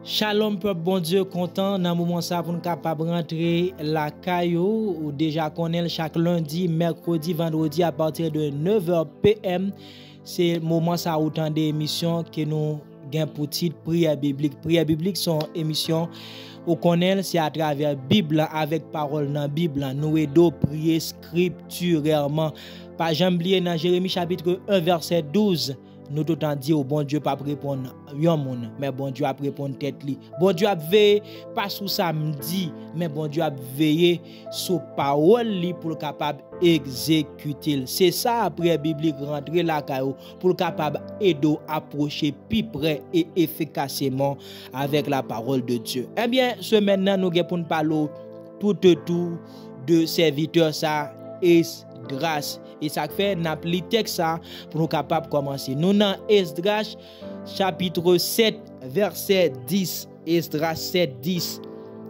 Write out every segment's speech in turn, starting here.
Shalom peuple bon Dieu, content dans moment ça pour nous capable rentrer la caillou ou déjà connaît chaque lundi, mercredi, vendredi à partir de 9h PM. C'est le moment ça autant d'émissions que nous gain pour titre prière biblique. Prière biblique sont émissions au connaît c'est à travers Bible avec parole dans Bible nous aidons prier scripturairement. Pas jamais oublier dans Jérémie chapitre 1 verset 12. Nous tout en dit au bon Dieu pas répondre yon moun mais bon Dieu a répondre tête li. Bon Dieu a veillé pas sous samedi mais bon Dieu a veillé sur parole li pour capable exécuter. C'est ça après biblique rentrer la caillou pour capable aider approcher plus près et efficacement avec la parole de Dieu. Eh bien, ce maintenant nous pour nous parler tout de serviteur ça Esdras. Et ça fait n'appli texte ça pour nous capable commencer. Nous dans Esdras chapitre 7 verset 10. Esdras 7 10.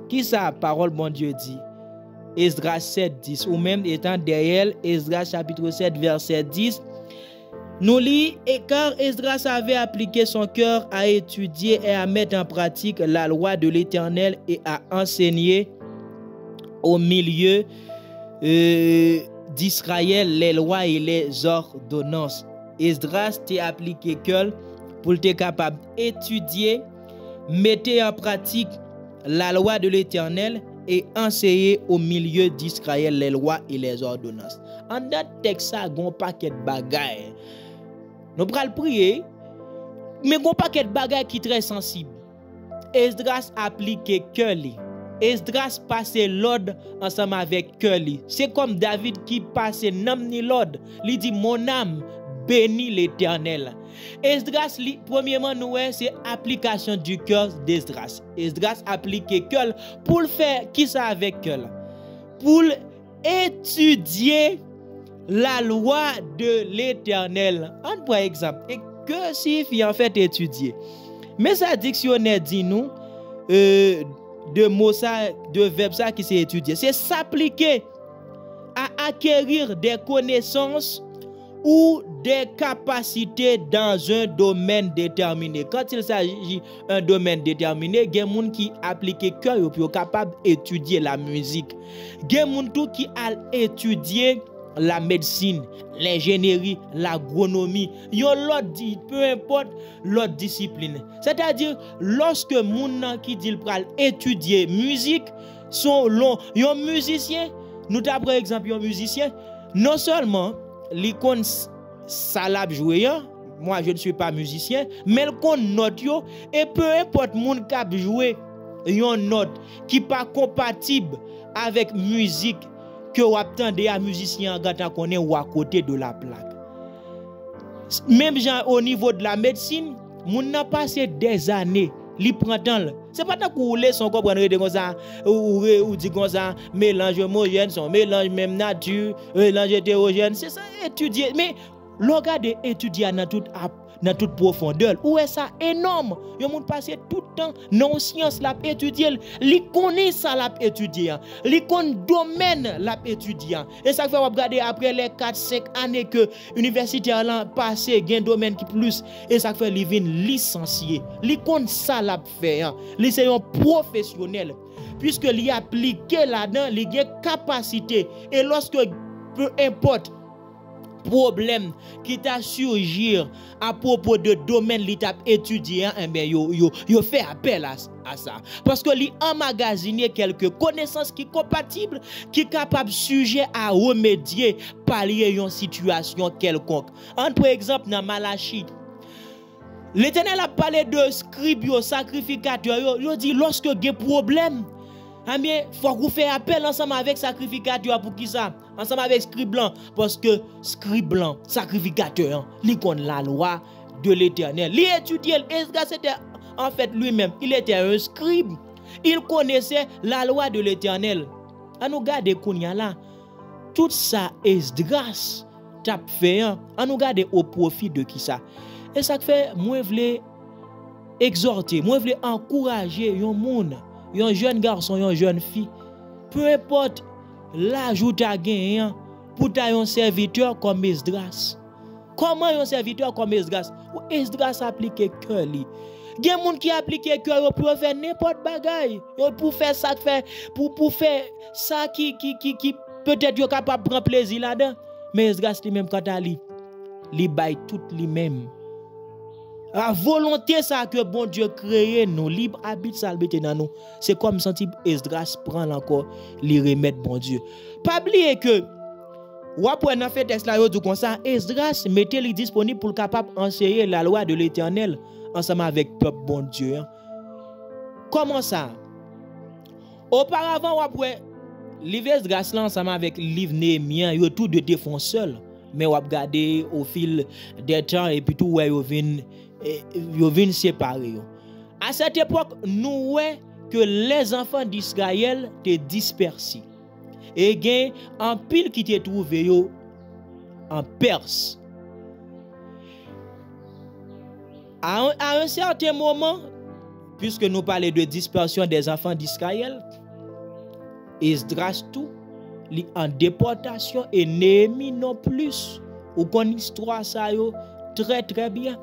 Qui ça parole bon Dieu dit? Esdras 7 10 ou même étant derrière Esdras chapitre 7 verset 10. Nous lit et car Esdras avait appliqué son cœur à étudier et à mettre en pratique la loi de l'Éternel et à enseigner au milieu d'Israël les lois et les ordonnances. Esdras t'a appliqué cœur pour être capable d'étudier, mettre en pratique la loi de l'Éternel et enseigner au milieu d'Israël les lois et les ordonnances. En date texte ça gon paquet de bagaille. Nous pral prier mais gon paquet de bagaille qui très sensible. Esdras appliqué cœur li. Esdras passe l'ordre ensemble avec cœur li. C'est comme David qui passe nam ni l'ordre. Li dit mon âme bénit l'Éternel. Esdras li premièrement nous c'est application du cœur d'Esdras. Esdras applique cœur pour faire qui ça avec cœur? Pour étudier la loi de l'Éternel. Un par exemple, et que signifie en fait étudier? Mais ça dictionnaire dit nous de mots ça, de verbe ça qui s'est étudié, c'est s'appliquer à acquérir des connaissances ou des capacités dans un domaine déterminé. Quand il s'agit d'un domaine déterminé, il y a des gens qui appliquent cœur pour capable d'étudier la musique. Il y a des gens qui a étudié la médecine, l'ingénierie, l'agronomie, l'autre dit peu importe l'autre discipline. C'est-à-dire lorsque moun qui dit pral étudier musique sont long, un musicien, nous ta par exemple un musicien, non seulement li kon ça l'a joué, moi je ne suis pas musicien, mais il kon note yo et peu importe moun k'ap jouer yon note qui pas compatible avec musique que ou attendez à musicien gata connaît ou à côté de la plaque. Même genre au niveau de la médecine, moun n'a passé des années, li prend temps. C'est pas tant qu'on laisse son comprendre de comme ça ou dit comme ça mélange homogène, son mélange même nature, mélange hétérogène, c'est ça étudier mais le regarder étudier dans toute profondeur. Où est ça énorme? Yo moun passé tout le temps non science l'a étudier, li connaît ça l'a étudier, li connaît domaine l'a étudier. Et ça fait regarder après les 4-5 années que universitaire là passé gain domaine qui plus et ça fait li vinn licencié. Li connaît ça l'a fait, li c'est un professionnel puisque li appliqué là-dedans, li gain capacité et lorsque peu importe problème qui t'a surgir à propos de domaine li t'a étudié yo fait appel à ça parce que li emmagasiner quelques connaissances qui compatibles qui capable sujet à remédier pallier une situation quelconque. Par exemple dans Malachie l'Éternel a parlé de scribe sacrificateur yo dit lorsque gen problème il faut qu'on fasse appel ensemble avec sacrificateur pour qui ça? Ensemble avec scribe blanc. Parce que scribe blanc, sacrificateur, il connaît la loi de l'Éternel. Il étudiait, Esdras c'était en fait lui-même, il était un scribe. Il connaissait la loi de l'Éternel. À nous garder kounya là, tout ça Esdras t'a fait, à nous garder au profit de qui ça? Et ça fait, moi je veux exhorter, moi je veux encourager un monde. Un jeune garçon, une jeune fille, peu importe l'âge ou ta gagné pour ta un serviteur comme Esdras. Comment un serviteur comme Esdras? Esdras applique cœur li. Gen moun qui applique cœur pour faire n'importe bagaille, pour faire ça pour faire ça qui peut-être yo capable prendre plaisir là-dedans, mais Esdras lui même quand li bail tout lui même. La volonté ça que bon Dieu créé nous, libre habite ça le dans nous. C'est comme senti Esdras prend encore li remettre bon Dieu. Pas oublier que ou après dans fait texte là yo dit comme ça, Esdras mettait li disponible pour capable enseigner la loi de l'Éternel ensemble avec peuple bon Dieu. Comment ça? Auparavant ou après livre Esdras là ensemble avec livre Néhémie, yo tout de font seul, mais ou regarder au fil des temps et puis tout ouais yo vinn séparer. À cette époque, nous voyons que les enfants d'Israël étaient dispersés. Et il y a un pile qui était trouvé en Perse. À un certain moment, puisque nous parlons de dispersion des enfants d'Israël, Esdras tout, en déportation et Néhémie non plus. Ou qu'on histoire ça yo très très bien.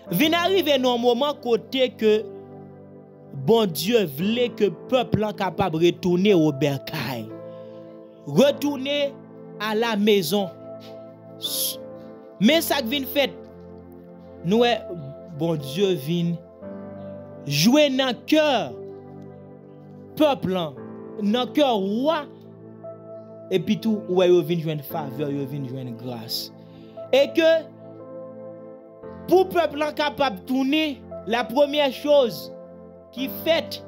Vient arriver un moment côté que bon Dieu voulait que le peuple soit capable de retourner au bercail. Retourner à la maison. Mais ça vient fait. Nous, bon Dieu vient jouer dans le cœur peuple, dans le cœur roi. Et puis tout, ouais, il vient jouer faveur, il vient jouer grâce. Et que pour le peuple capable de tourner, la première chose qui fait,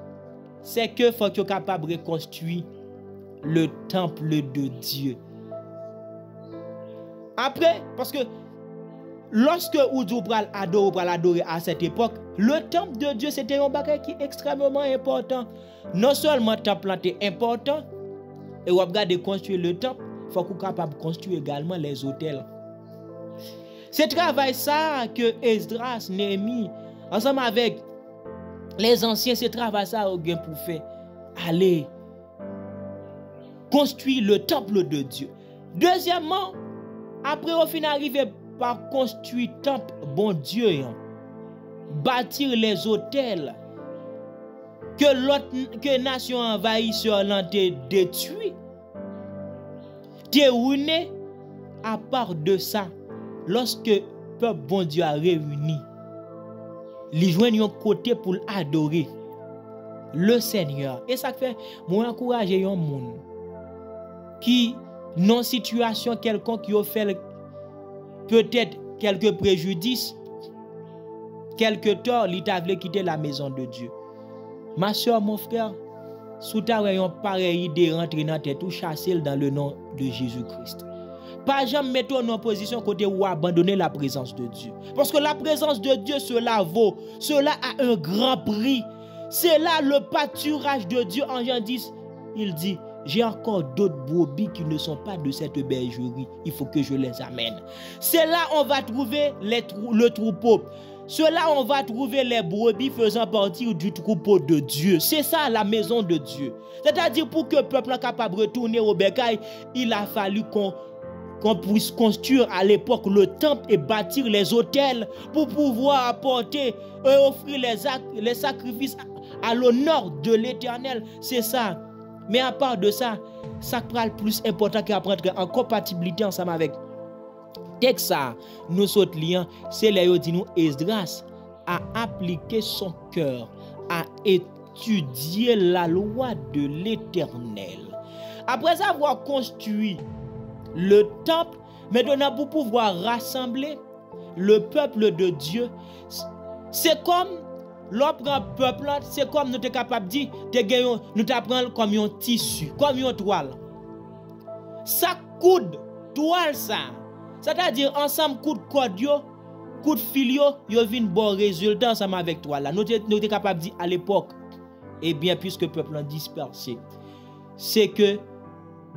c'est que faut qu'il soit capable de reconstruire le temple de Dieu. Après, parce que lorsque vous pral adorer à cette époque, le temple de Dieu c'était un bagage qui est extrêmement important. Non seulement le temple était important, et vous regardez construire le temple, il faut qu'on soit capable de construire également les hôtels. C'est travail ça que Esdras, Néhémie, ensemble avec les anciens, c'est travail ça au gain pour faire. Aller construire le temple de Dieu. Deuxièmement, après au final arriver par construire le temple bon Dieu, bâtir les hôtels que nation envahisseur l'ont détruit, ruiné. À part de ça, lorsque le peuple bon Dieu a réuni, ils joignent un côté pour adorer le Seigneur. Et ça fait, moi encourager un monde qui, dans situation quelconque, qui a fait peut-être quelques préjudices, quelques torts, il t'a voulu quitter la maison de Dieu. Ma soeur, mon frère, sous ta rayon pareille idée rentrer dans tête ou chasser dans le nom de Jésus-Christ. Pas jamais mettre en position côté ou abandonner la présence de Dieu. Parce que la présence de Dieu, cela vaut. Cela a un grand prix. C'est là le pâturage de Dieu. En Jean 10, il dit, j'ai encore d'autres brebis qui ne sont pas de cette bergerie. Il faut que je les amène. C'est là on va trouver le troupeau. C'est là on va trouver les brebis faisant partie du troupeau de Dieu. C'est ça la maison de Dieu. C'est-à-dire pour que le peuple soit capable de retourner au bercail, il a fallu qu'on puisse construire à l'époque le temple et bâtir les hôtels pour pouvoir apporter et offrir les sacrifices à l'honneur de l'Éternel. C'est ça. Mais à part de ça, ça sera le plus important qui apprendre en compatibilité ensemble avec. Dès que ça, nous autres liens, c'est là où dit nous Esdras a appliqué son cœur, a étudié la loi de l'Éternel. Après avoir construit le temple, maintenant pour pouvoir rassembler le peuple de Dieu, c'est comme l'autre peuple, c'est comme nous sommes capables de dire, nous t'apprenons comme un tissu, comme une toile. Ça coude, toile ça. C'est-à-dire, ensemble, coup de code, coup de fil, yo vient bon résultat ensemble avec toi là. Nous sommes capables de dire à l'époque, eh bien, puisque le peuple est dispersé, c'est que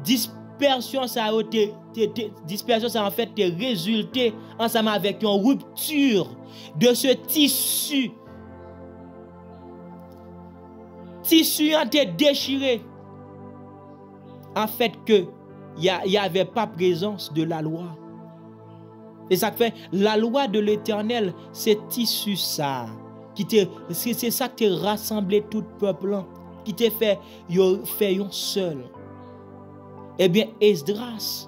dispersion, ça a en fait résulté ensemble avec une rupture de ce tissu. Tissu a été déchiré. En fait, que il n'y avait pas présence de la loi. Et ça fait la loi de l'Éternel, c'est tissu ça c'est ça qui t'a rassemblé tout peuple, qui t'a fait un seul. Eh bien, Esdras,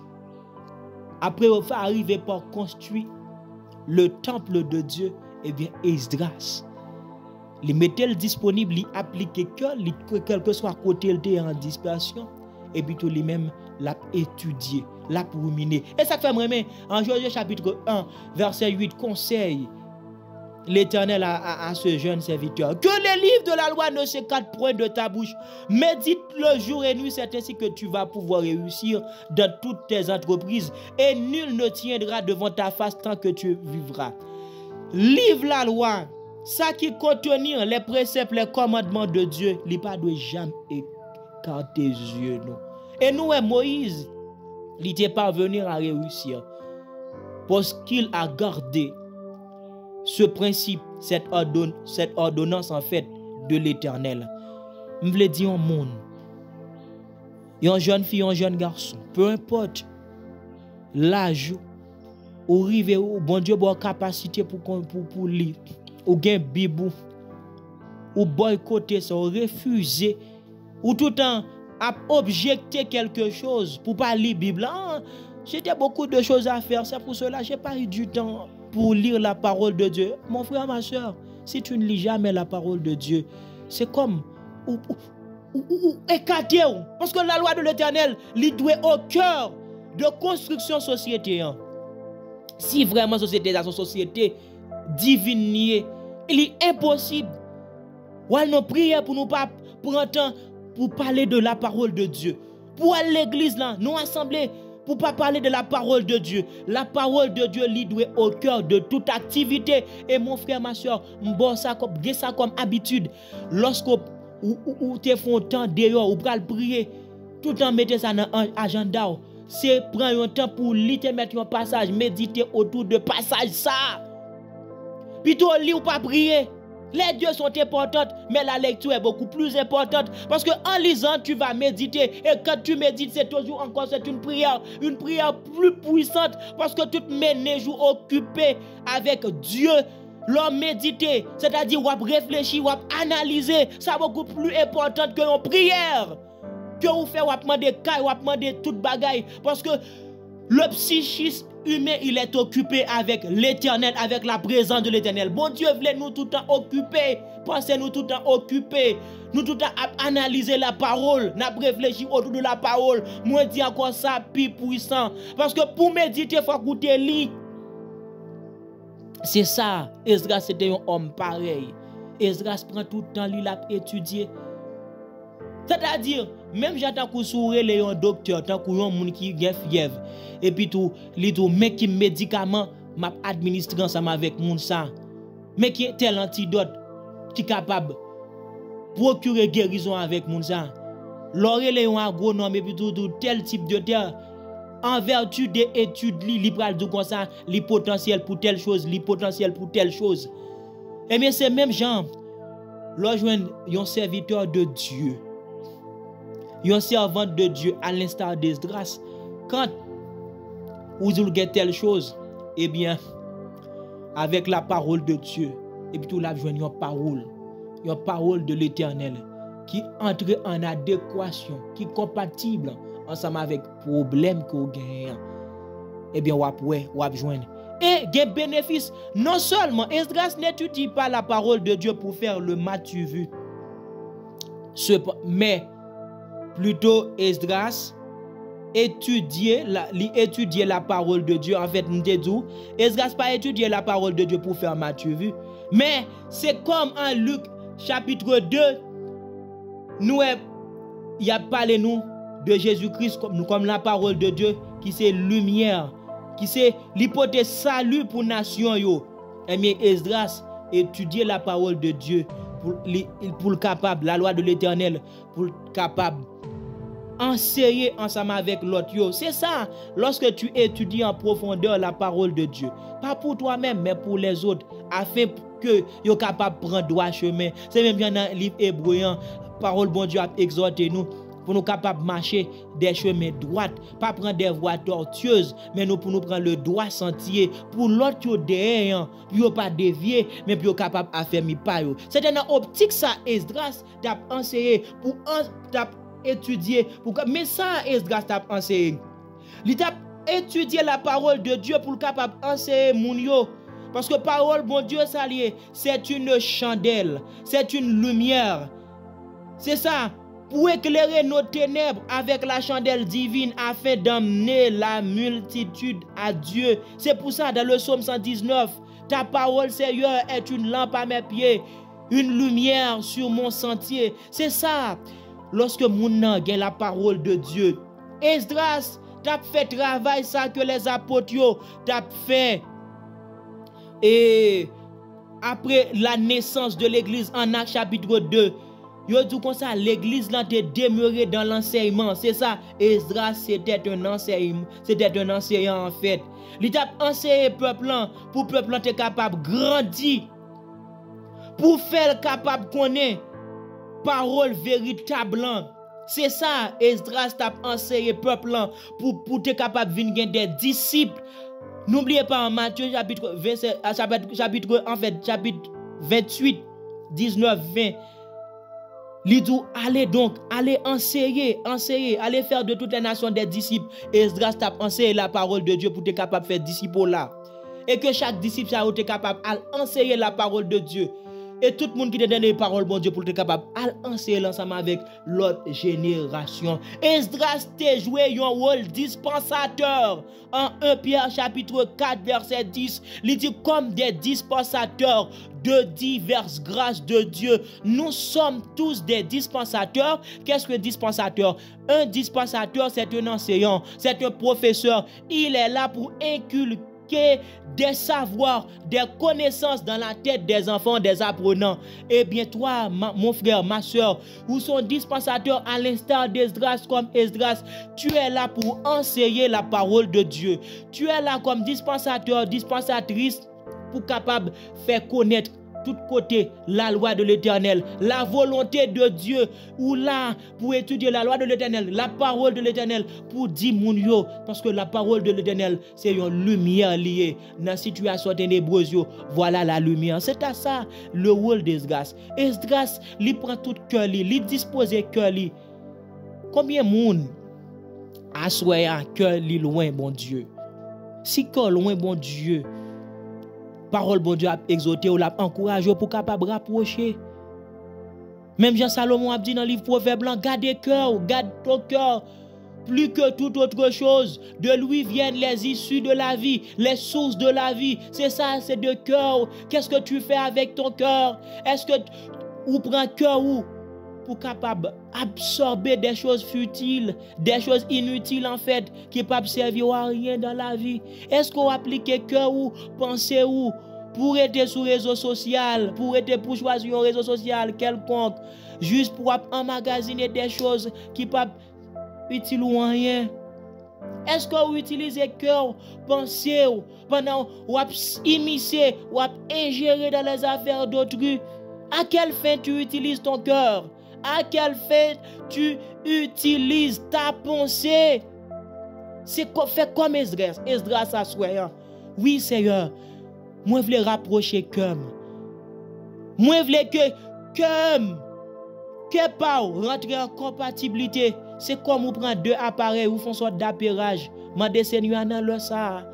après avoir arrivé pour construire le temple de Dieu, eh bien, Esdras, il mettait le disponible, il appliquait quel que soit côté il était en dispersion, et puis tout lui-même l'a étudié, l'a ruminé. Et ça fait vraiment, en Josué chapitre 1, verset 8, conseil l'Éternel à ce jeune serviteur: que les livres de la loi ne s'écartent point de ta bouche. Médite le jour et nuit, c'est ainsi que tu vas pouvoir réussir dans toutes tes entreprises, et nul ne tiendra devant ta face tant que tu vivras. Livre la loi, ça qui contenir les préceptes, les commandements de Dieu, il pas doit jamais écarter les yeux, non. Et nous, Moïse, il était parvenu à réussir parce qu'il a gardé ce principe, cette ordonnance en fait de l'Éternel. Je voulais dire au monde, une jeune fille, un jeune garçon, peu importe l'âge, ou rive, ou bon Dieu a capacité pour lire, ou gain Bible, ou boycotter ça, ou refuser, ou tout le temps objecter quelque chose pour pas lire Bible. J'étais beaucoup de choses à faire, c'est pour cela que j'ai pas eu du temps pour lire la parole de Dieu. Mon frère, ma soeur, si tu ne lis jamais la parole de Dieu, c'est comme écarter. Parce que la loi de l'Éternel, il doit au cœur de construction société. Si vraiment société dans une société divine, il est impossible. Ou nous prions pour nous pas prendre temps pour parler de la parole de Dieu. Pour aller à l'église là, nous assembler pour pas parler de la parole de Dieu. La parole de Dieu lui doit au cœur de toute activité. Et mon frère, ma soeur, m'bon ça comme habitude. Lorsque ou te font temps dehors ou pral prier, tout en mettre ça dans un agenda, c'est prendre un temps pour lire, mettre un passage, méditer autour de passage ça. Plutôt lire ou pas prier. Les deux sont importantes, mais la lecture est beaucoup plus importante. Parce que en lisant, tu vas méditer. Et quand tu médites, c'est toujours encore une prière plus puissante. Parce que toute mes jours occupés avec Dieu, l'homme méditer, c'est-à-dire on réfléchir, on analyser, c'est beaucoup plus important que une prière. Que vous faites, on demander cas, on demander toute bagaille. Parce que le psychisme humain, il est occupé avec l'Éternel, avec la présence de l'Éternel. Bon Dieu voulait nous tout le temps occuper. Pensez-nous tout le temps occuper. Nous tout le temps analyser la parole. Nous réfléchir autour de la parole. Moi, dis encore ça, plus puissant. Parce que pour méditer, il faut écouter lui. C'est ça. Esdras, c'était un homme pareil. Esdras prend tout le temps, lui, l'a étudié. C'est-à-dire, même j'attends qu'on sourit un docteur, tant qu'on a un monde qui a fièvre, et puis tout, mais qui médicament m'a administré ensemble avec moun ça, mais qui est tel antidote qui est capable de procurer guérison avec moun ça. L'oreille un agronome et puis tout tel type de terre, en vertu des études, il pral dire comme ça, les potentiel pour telle chose, les potentiel pour telle chose. Eh bien, c'est même genre, l'ojoindre un serviteur de Dieu. Un servant de Dieu à l'instar d'Esdras, quand vous avez telle chose, eh bien, avec la parole de Dieu, et puis tout là, vous avez une parole de l'Éternel qui entre en adéquation, qui est compatible ensemble avec le problème que vous avez. Eh bien, vous avez joindre. Et il y a bénéfice. Non seulement, Esdras n'étudie pas la parole de Dieu pour faire le m'as-tu vu, mais plutôt Esdras étudier la parole de Dieu. En fait, nous disons, Esdras pas étudier la parole de Dieu pour faire m'as-tu vu, mais c'est comme en Luc chapitre 2, il a parlé nous de Jésus-Christ comme la parole de Dieu qui c'est lumière, qui c'est l'hypothèse salut pour nation yo. Et bien Esdras étudier la parole de Dieu pour le capable, la loi de l'Éternel, pour le capable enseigner ensemble avec l'autre. C'est ça, lorsque tu étudies en profondeur la parole de Dieu, pas pour toi-même, mais pour les autres, afin que tu sois capable de prendre droit chemin. C'est même bien dans le livre hébreu, parole bon Dieu a exhorté nous pour nous capables marcher des chemins droits, pas prendre des voies tortueuses, mais nous pour nous prendre le droit sentier pour l'autre qui derrière, pour pas dévier, mais pour capable à faire mi pas yo. C'est dans optique ça Esdras t'a enseigné pour t'a étudier pour mais ça Esdras t'a enseigné. Il t'a étudié la parole de Dieu pour capable enseigner moun yo. Parce que parole bon Dieu ça lié, c'est une chandelle, c'est une lumière. C'est ça, pour éclairer nos ténèbres avec la chandelle divine afin d'emmener la multitude à Dieu. C'est pour ça dans le psaume 119, ta parole Seigneur est une lampe à mes pieds, une lumière sur mon sentier. C'est ça, lorsque moun nan gen la parole de Dieu. Esdras t'a fait travail ça que les apôtres t'a fait. Et après la naissance de l'église en Actes chapitre 2, yo dit comme ça l'église là était demeurée dans l'enseignement. C'est ça, Esdras c'était un enseignant en fait. Il a enseigné peuple là pour peuple là être capable de grandir. Pour faire capable connaître parole véritable. C'est ça, Esdras t'a enseigné peuple là pour être capable de venir des disciples. N'oubliez pas en Matthieu chapitre 28, 19, 20. Il dit, allez enseigner, allez faire de toutes les nations des disciples. Esdras t'a enseigné la parole de Dieu pour être capable de faire disciples là. Et que chaque disciple soit capable d'enseigner la parole de Dieu. Et tout le monde qui te donne les paroles, bon Dieu, pour être capable d'enseigner ensemble avec l'autre génération. Esdras t'a joué un rôle dispensateur. En 1 Pierre chapitre 4 verset 10, il dit comme des dispensateurs de diverses grâces de Dieu. Nous sommes tous des dispensateurs. Qu'est-ce que dispensateur? Un dispensateur, c'est un enseignant, c'est un professeur. Il est là pour inculquer des savoirs, des connaissances dans la tête des enfants, des apprenants. Eh bien toi, mon frère, ma soeur, vous sont dispensateurs à l'instar d'Esdras comme Esdras. Tu es là pour enseigner la parole de Dieu. Tu es là comme dispensateur, dispensatrice pour capable de faire connaître tout côté la loi de l'Éternel, la volonté de Dieu, ou là pour étudier la loi de l'Éternel, la parole de l'Éternel pour dire moun yo, parce que la parole de l'Éternel c'est une lumière liée dans la situation ténébreuse. Voilà la lumière. C'est à ça le rôle d'Esdras. Esdras, il prend tout cœur, il dispose cœur. Combien de monde a souhaité un cœur loin bon Dieu? Si cœur loin bon Dieu, parole bon Dieu a exhorté ou l'a encouragé pour capable rapprocher. Même Jean Salomon a dit dans le livre Proverbe, garde ton cœur plus que toute autre chose. De lui viennent les issues de la vie, les sources de la vie. C'est ça, c'est de cœur. Qu'est-ce que tu fais avec ton cœur? Est-ce que ou prends cœur ou pour capable absorber des choses futiles, des choses inutiles en fait, qui ne peuvent servir à rien dans la vie? Est-ce qu'on applique cœur ou pensée ou pour être sur réseau social, pour choisir un réseau social quelconque, juste pour emmagasiner des choses qui ne peuvent utiles ou rien? Est-ce que vous utilisez cœur, pensée pendant ou immiscer ou ingérer dans les affaires d'autrui? À quelle fin tu utilises ton cœur? À quelle fin tu utilises ta pensée? C'est fait comme Esdras. Esdras s'assoit. Oui, Seigneur. Moi, je veux rapprocher cœur. Moi, je veux que pas rentrer en compatibilité. C'est comme vous prenez deux appareils ou font sorte d'appairage. Mande Seigneur dans le ça.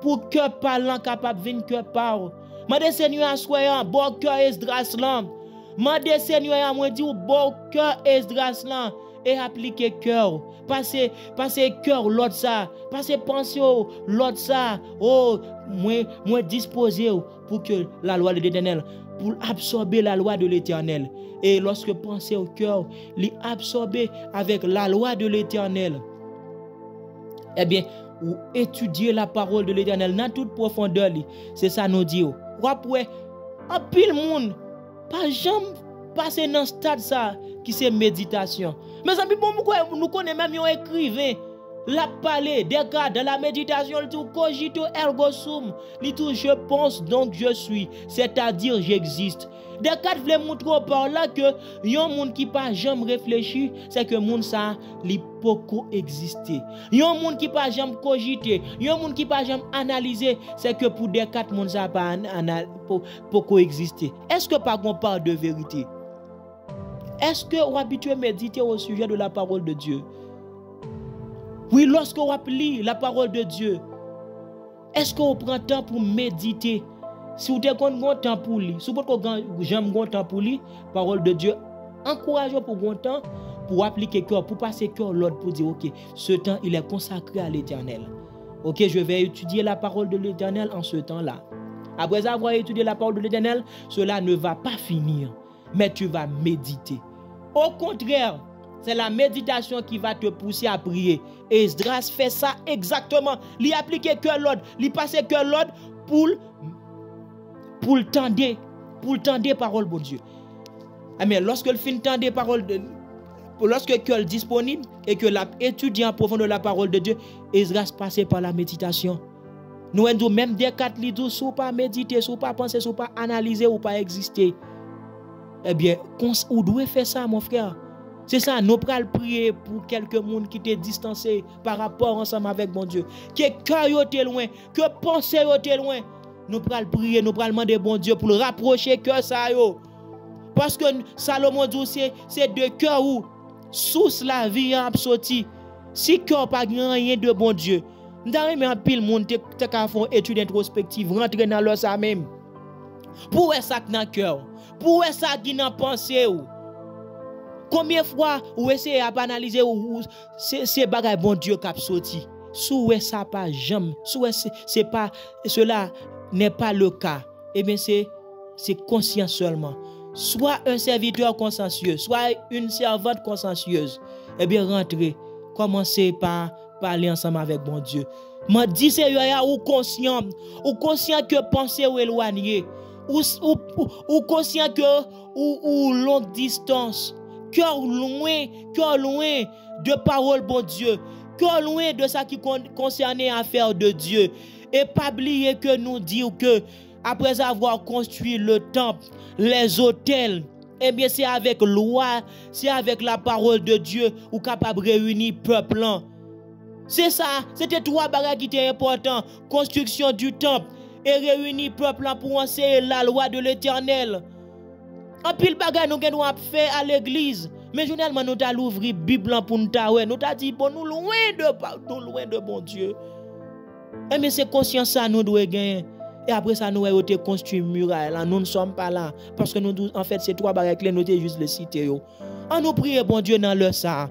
Pour que parlant capable venir que par. Mande Seigneur soyant bon cœur Esdras là. Mande Seigneur moi dit bon cœur Esdras là et appliquer cœur. Passer cœur l'autre ça. Passer pensée l'autre ça. Oh, moi disposer pour que la loi de l'Éternel, pour absorber la loi de l'Éternel. Et lorsque penser au cœur, l'absorber avec la loi de l'Éternel, eh bien, ou étudier la parole de l'Éternel dans toute profondeur. C'est ça nous dit. Après, en pile monde, pas jamais passer dans ce stade ça qui c'est méditation. Mais amis, bon, nous connaissons même un écrivain. La parler, Descartes, dans la méditation, il dit cogito ergo sum. Il dit je pense donc je suis, c'est-à-dire j'existe. Descartes voulait montrer par là que yon monde qui pas jamais réfléchi, c'est que monde ça li poko exister. Yon monde qui pas jamais cogiter, yon monde qui pas jamais analyser, c'est que pour Descartes monde ça pas poko exister. Est-ce que pas qu'on parle de vérité? Est-ce que vous habituez à méditer au sujet de la parole de Dieu? Oui, lorsque vous lit la parole de Dieu, est-ce que vous prenez temps pour méditer? Si vous avez temps pour lire, si vous avez temps pour lire la parole de Dieu, encouragez pour bon temps pour appliquer cœur, pour passer cœur l'autre, pour dire, ok, ce temps, il est consacré à l'Éternel. Ok, je vais étudier la parole de l'Éternel en ce temps-là. Après avoir étudié la parole de l'Éternel, cela ne va pas finir, mais tu vas méditer. Au contraire, c'est la méditation qui va te pousser à prier. Et Esdras fait ça exactement. Il applique que l'autre, il passe que l'autre pour le tendre parole bon Dieu. Mais lorsque le fin tendre parole de lorsque que est disponible et que l'étude en profondeur de la parole de Dieu, Esdras passe par la méditation. Nous disons même Descartes li dit sous pas méditer, sous pas penser, sous pas analyser ou pas exister. Eh bien, on doit faire ça mon frère. C'est ça, nous prenons prier pour quelques monde qui t'est distancé par rapport ensemble avec mon Dieu. Que cœur est loin, que pensée est loin. Nous prenons prier, nous prenons demander bon Dieu pour le rapprocher cœur ça yo. Parce que Salomon dit c'est de cœur où sous la vie a sorti. Si cœur pas rien de bon Dieu. Dans mais en pile monde te ka font étude introspective, rentrer dans leur ça même. Pour ça dans cœur, pour ça qui dans pensée ou. Combien de fois ou essayer à analyser ou c'est bagay bon Dieu qui a sorti. Sous ça pas jamais, sous c'est pas cela n'est pas le cas. Eh bien c'est conscient seulement. Soit un serviteur consciencieux, soit une servante consciencieuse. Eh bien rentrez, commencez par parler ensemble avec bon Dieu. M'a dit c'est ou conscient que penser ou éloigné ou conscient que ou longue distance. Cœur loin de parole bon Dieu, cœur loin de ça qui concerne affaire de Dieu. Et pas oublier que nous disons que après avoir construit le temple, les hôtels, eh bien c'est avec loi, c'est avec la parole de Dieu ou capable de réunir peuple. C'est ça, c'était trois bagages qui étaient importants, construction du temple et réunir peuple pour enseigner la loi de l'Éternel. En pile bagay nous avons fait à l'église. Mais journellement nous avons ouvert Bible pour nous taouer. Nous avons dit bon nous loin de bon Dieu. Et mais c'est conscience ça nous doit gagner. Et après ça nous avons construit muraille là, nous ne sommes pas là parce que nous en fait c'est trois bagages clés nous avons juste les citer yo. On nous prie bon Dieu dans le ça.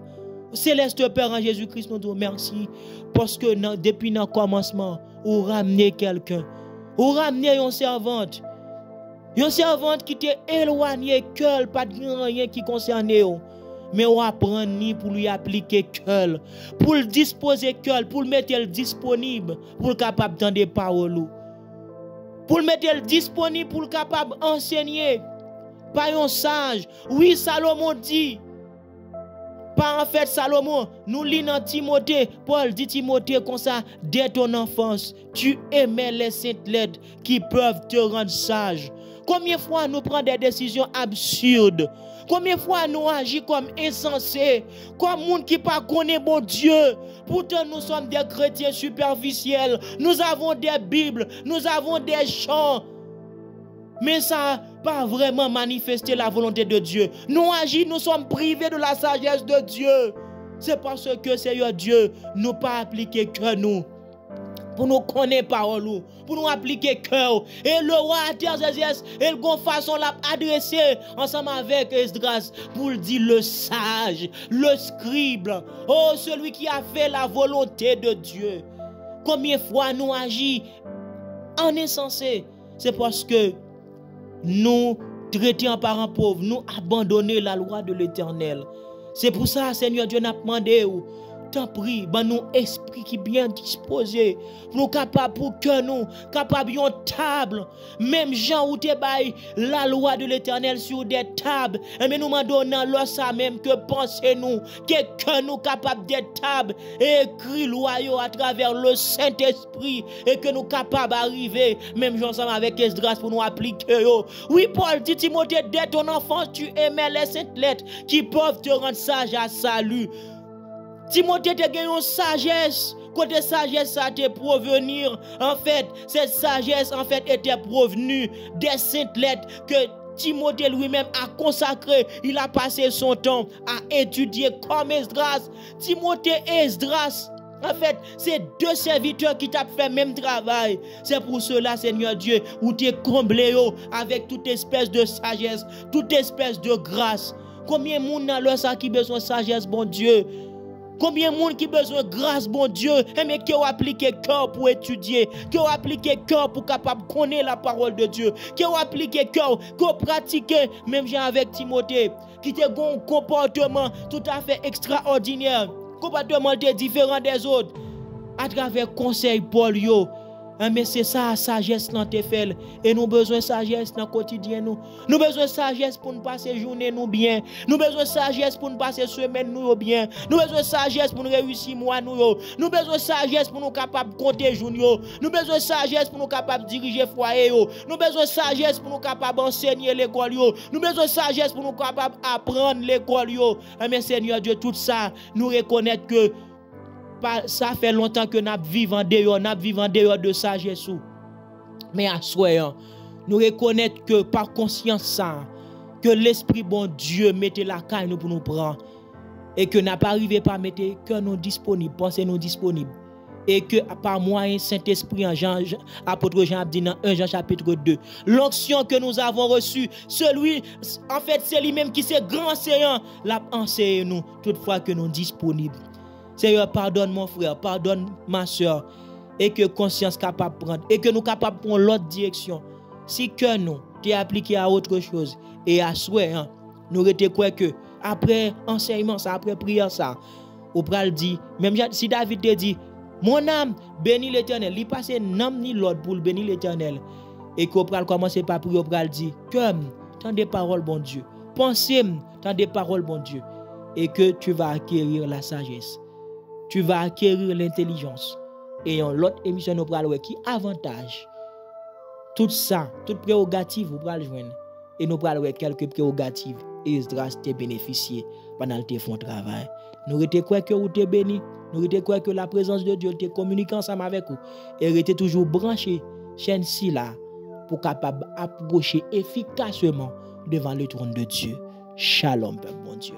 Céleste Père en Jésus-Christ nous disons merci parce que depuis le commencement, ou ramener quelqu'un. Ou ramener une servante. Une servante qui t'est éloignée, cœur, pas de rien qui concerne. Mais on apprend ni pour lui appliquer cœur, pour le disposer cœur, pour le mettre disponible, pour le capable d'entendre des paroles. Pour le mettre disponible, pour le capable d'enseigner. Pas un sage. Oui, Salomon dit. Pas en fait Salomon, nous lisons dans Timothée, Paul dit Timothée comme ça, dès ton enfance, tu aimais les saintes lettres qui peuvent te rendre sage. Combien de fois nous prenons des décisions absurdes? Combien de fois nous agissons comme insensés, comme monde qui pas connaît bon Dieu? Pourtant nous sommes des chrétiens superficiels, nous avons des Bibles, nous avons des chants. Mais ça pas vraiment manifester la volonté de Dieu. Nous agissons, nous sommes privés de la sagesse de Dieu. C'est parce que Seigneur Dieu nous pas appliqué que nous. Pour nous connaître parole, pour nous appliquer cœur. Et le roi Artaxerxès, et le façon l'a adressé ensemble avec Esdras pour dire le sage, le scribe. Oh, celui qui a fait la volonté de Dieu. Combien de fois nous agissons en insensé? C'est parce que nous traiter en parents pauvres, nous abandonner la loi de l'Éternel. C'est pour ça, Seigneur Dieu, n'a demandé Tant pis, ben nous esprit qui bien disposé, pour nous capables pour que nous capables une table, même Jean ou te bail la loi de l'Éternel sur des tables, mais nous mandons là ça même que pensez-nous que nous capables des tables écrit loi à travers le Saint-Esprit et que nous capables d'arriver même ensemble avec Esdras pour nous appliquer yo. Oui, Paul dit Timothée, dès ton enfance tu aimais les saintes lettres qui peuvent te rendre sage à salut. Timothée te gagne une sagesse. Côté sagesse, ça te provenir. En fait, cette sagesse, en fait, était provenue des saintes lettres que Timothée lui-même a consacré. Il a passé son temps à étudier comme Esdras. Timothée et Esdras. En fait, c'est deux serviteurs qui t'ont fait même travail. C'est pour cela, Seigneur Dieu, où tu es comblé avec toute espèce de sagesse, toute espèce de grâce. Combien de monde dans ça qui besoin de sagesse, bon Dieu? Combien de monde qui besoin de grâce, bon Dieu, mais qui ont appliqué cœur pour étudier, qui ont appliqué cœur pour capable connaître la parole de Dieu, qui ont appliqué cœur, qui ont pratiqué, même j'ai avec Timothée, qui a un comportement tout à fait extraordinaire, comportement différent des autres, à travers conseil Paul yo. Mais c'est ça, sagesse dans tes fait. Et nous besoin de sagesse dans le quotidien. Nous besoin de sagesse pour nous passer journée nous bien. Nous besoin de sagesse pour nous passer semaine nous bien. Nous besoin de sagesse pour nous réussir mois nous. Nous besoin de sagesse pour nous capables de compter jour. Nous besoin de sagesse pour nous capables de diriger foyer. Nous besoin de sagesse pour nous capables d'enseigner l'école. Nous besoin de sagesse pour nous capables d'apprendre l'école. Mais Seigneur Dieu, tout ça, nous reconnaître que ça fait longtemps que nous vivons dehors de sagesse. Mais à soi, nous reconnaître que par conscience ça, que l'Esprit bon Dieu mette la caille nous pour nous prendre. Et que n'a pas arrivé par mettre que nous disponibles, pensez nous disponibles. Et que par moyen Saint-Esprit, apôtre Jean dit dans 1 Jean chapitre 2, l'onction que nous avons reçue, celui, en fait, c'est lui-même qui c'est grand enseignant, l'a enseigné nous, toutefois que nous disponibles. Seigneur, pardonne mon frère, pardonne ma soeur, et que conscience capable de prendre, et que nous capables de prendre l'autre direction. Si que nous, t'es appliqué à autre chose, et à souhait, nous retenons quoi que, après enseignement, ça, après prière, ça, au pral dit, même si David te dit, mon âme, bénis l'Éternel, il passe n'âme ni l'autre pour bénir l'Éternel, et qu'au pral commence par prier, au pral dit, comme, tant des paroles, bon Dieu, pensez, tant des paroles, bon Dieu, et que tu vas acquérir la sagesse. Tu vas acquérir l'intelligence. Et en l'autre émission, nous parlons qui avantage. Tout ça, toute prérogative, vous parlez joindre. Et nous parlons quelques prérogatives. Et Esdras te bénéficié pendant tes fonds de travail. Nous étions quoi que vous te béni. Nous étions quoi que la présence de Dieu te communique ensemble avec vous. Et restez toujours branché chaîne ci là pour capable approcher efficacement devant le trône de Dieu. Shalom, peuple bon Dieu.